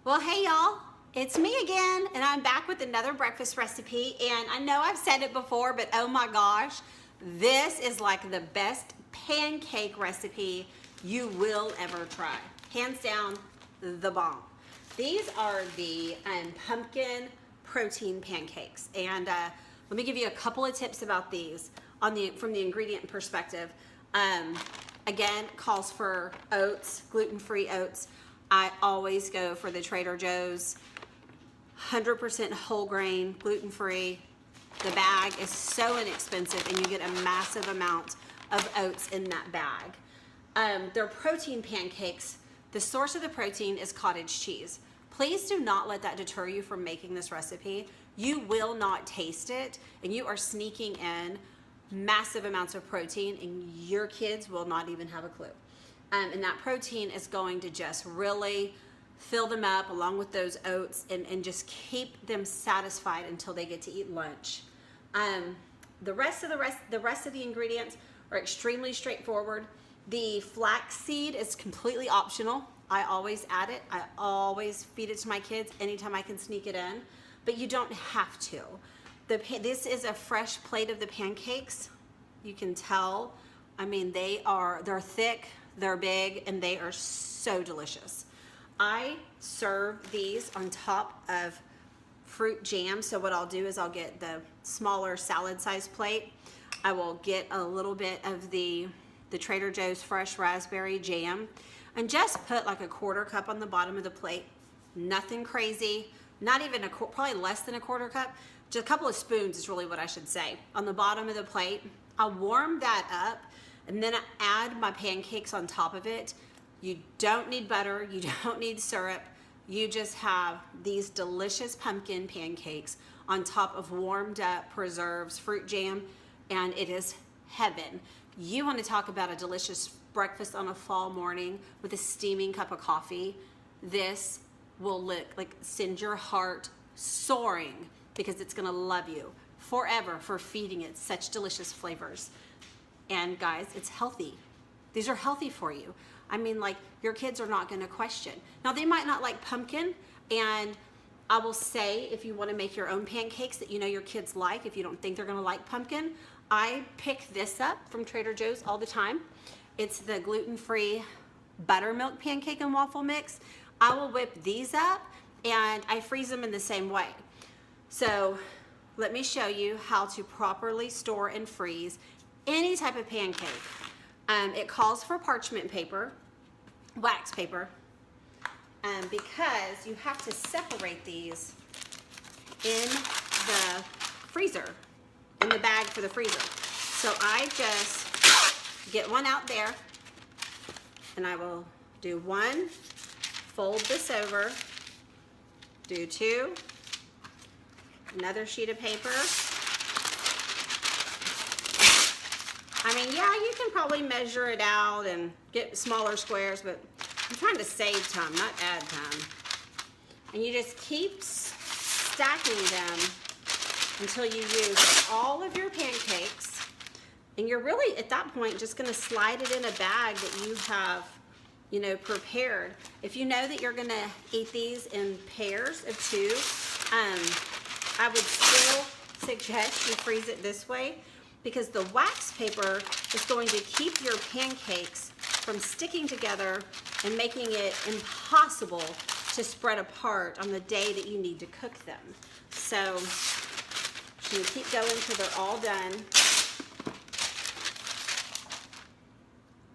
Well, hey y'all, it's me again, and I'm back with another breakfast recipe. And I know I've said it before, but oh my gosh, this is like the best pancake recipe you will ever try. Hands down, the bomb. These are the pumpkin protein pancakes, and let me give you a couple of tips about these from the ingredient perspective. Again, calls for oats, gluten-free oats. I always go for the Trader Joe's 100% whole grain, gluten-free. The bag is so inexpensive, and you get a massive amount of oats in that bag. They're protein pancakes. The source of the protein is cottage cheese. Please do not let that deter you from making this recipe. You will not taste it, and you are sneaking in massive amounts of protein, and your kids will not even have a clue. And that protein is going to just really fill them up along with those oats and just keep them satisfied until they get to eat lunch. The rest of the ingredients are extremely straightforward. The flax seed is completely optional. I always add it. I always feed it to my kids anytime I can sneak it in, but you don't have to. This is a fresh plate of the pancakes. You can tell. I mean, they're thick, they're big, and they are so delicious. I serve these on top of fruit jam. So what I'll do is I'll get the smaller salad size plate. I will get a little bit of the Trader Joe's fresh raspberry jam and just put like a quarter cup on the bottom of the plate. Nothing crazy, not even probably less than a quarter cup. Just a couple of spoons is really what I should say on the bottom of the plate. I'll warm that up, and then I add my pancakes on top of it. You don't need butter, you don't need syrup. You just have these delicious pumpkin pancakes on top of warmed up preserves, fruit jam, and it is heaven. You want to talk about a delicious breakfast on a fall morning with a steaming cup of coffee. This will send your heart soaring, because it's gonna love you forever for feeding it such delicious flavors. And guys, it's healthy. These are healthy for you. I mean, like, your kids are not gonna question. Now, they might not like pumpkin, and I will say, if you wanna make your own pancakes that you know your kids like, if you don't think they're gonna like pumpkin, I pick this up from Trader Joe's all the time. It's the gluten-free buttermilk pancake and waffle mix. I will whip these up, and I freeze them in the same way. So let me show you how to properly store and freeze any type of pancake. It calls for parchment paper, wax paper, because you have to separate these in the freezer, in the bag for the freezer. So I just get one out there, and I will do one, fold this over, do two, another sheet of paper. I mean, yeah, you can probably measure it out and get smaller squares, but I'm trying to save time, not add time. And you just keep stacking them until you use all of your pancakes. And you're really, at that point, just gonna slide it in a bag that you have, you know, prepared. If you know that you're gonna eat these in pairs of two, I would still suggest you freeze it this way, because the wax paper is going to keep your pancakes from sticking together and making it impossible to spread apart on the day that you need to cook them. So you keep going until they're all done.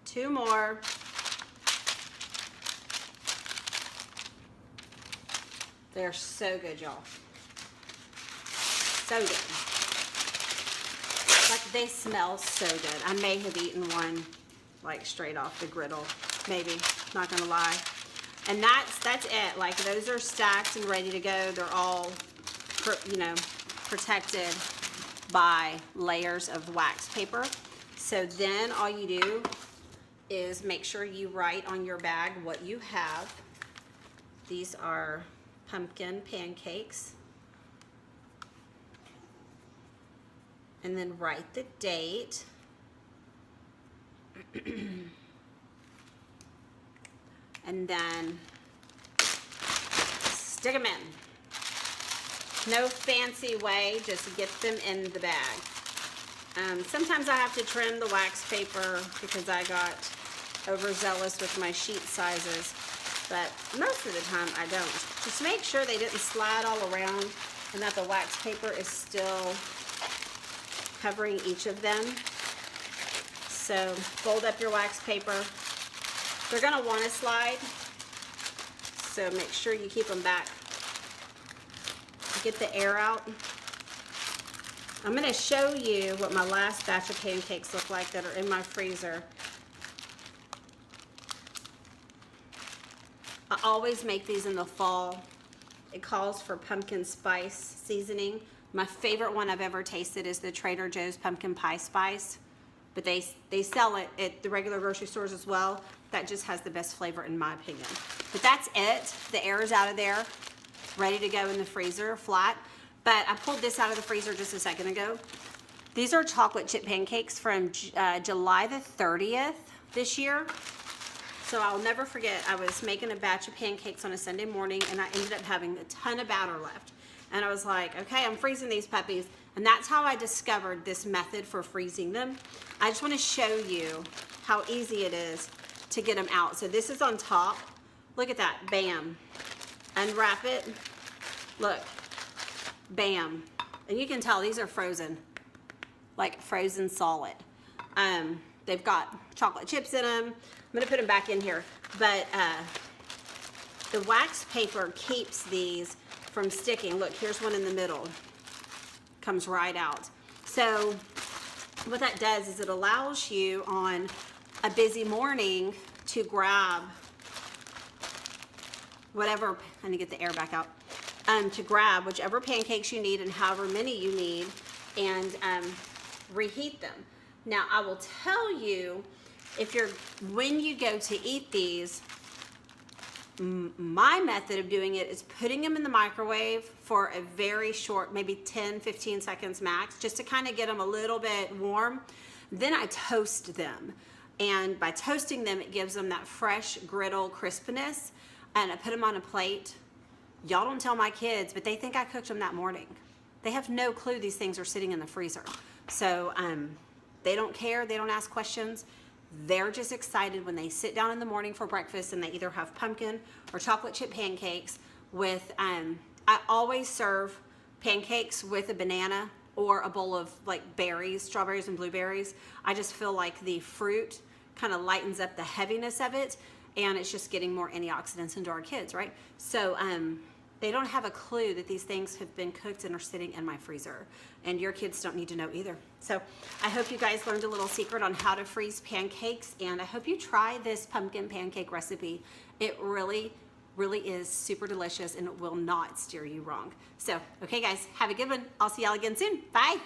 Two more. They're so good, y'all. So good. Like, they smell so good. I may have eaten one like straight off the griddle, maybe, not gonna lie. And that's it. Like, those are stacked and ready to go. They're all, you know, protected by layers of wax paper. So then all you do is make sure you write on your bag what you have. These are pumpkin pancakes. And then write the date. And then stick them in. No fancy way, just get them in the bag. Sometimes I have to trim the wax paper because I got overzealous with my sheet sizes, but most of the time I don't. Just make sure they didn't slide all around and that the wax paper is still covering each of them. So fold up your wax paper. They're gonna wanna slide, so make sure you keep them back. Get the air out. I'm gonna show you what my last batch of pancakes look like that are in my freezer. I always make these in the fall. It calls for pumpkin spice seasoning. My favorite one I've ever tasted is the Trader Joe's pumpkin pie spice, but they sell it at the regular grocery stores as well. That just has the best flavor in my opinion. But that's it. The air is out of there, ready to go in the freezer, flat. But I pulled this out of the freezer just a second ago. These are chocolate chip pancakes from July the 30th this year. So I'll never forget, I was making a batch of pancakes on a Sunday morning and I ended up having a ton of batter left. And I was like, okay, I'm freezing these puppies. And that's how I discovered this method for freezing them. I just want to show you how easy it is to get them out. So this is on top. Look at that, bam. Unwrap it, look, bam. And you can tell these are frozen, like frozen solid. They've got chocolate chips in them. I'm gonna put them back in here, but the wax paper keeps these from sticking. Look, here's one in the middle. Comes right out. So what that does is it allows you on a busy morning to grab whatever, I need to get the air back out, to grab whichever pancakes you need and however many you need and reheat them. Now I will tell you, when you go to eat these, my method of doing it is putting them in the microwave for a very short, maybe 10-15 seconds max, just to kind of get them a little bit warm. Then I toast them. And by toasting them, it gives them that fresh griddle crispness. And I put them on a plate. Y'all don't tell my kids, but they think I cooked them that morning. They have no clue these things are sitting in the freezer. So they don't care, they don't ask questions. They're just excited when they sit down in the morning for breakfast and they either have pumpkin or chocolate chip pancakes with, I always serve pancakes with a banana or a bowl of like berries, strawberries and blueberries. I just feel like the fruit kind of lightens up the heaviness of it and it's just getting more antioxidants into our kids, right? So they don't have a clue that these things have been cooked and are sitting in my freezer. And your kids don't need to know either. So I hope you guys learned a little secret on how to freeze pancakes, and I hope you try this pumpkin pancake recipe. It really, really is super delicious and it will not steer you wrong. So, okay guys, have a good one. I'll see y'all again soon. Bye.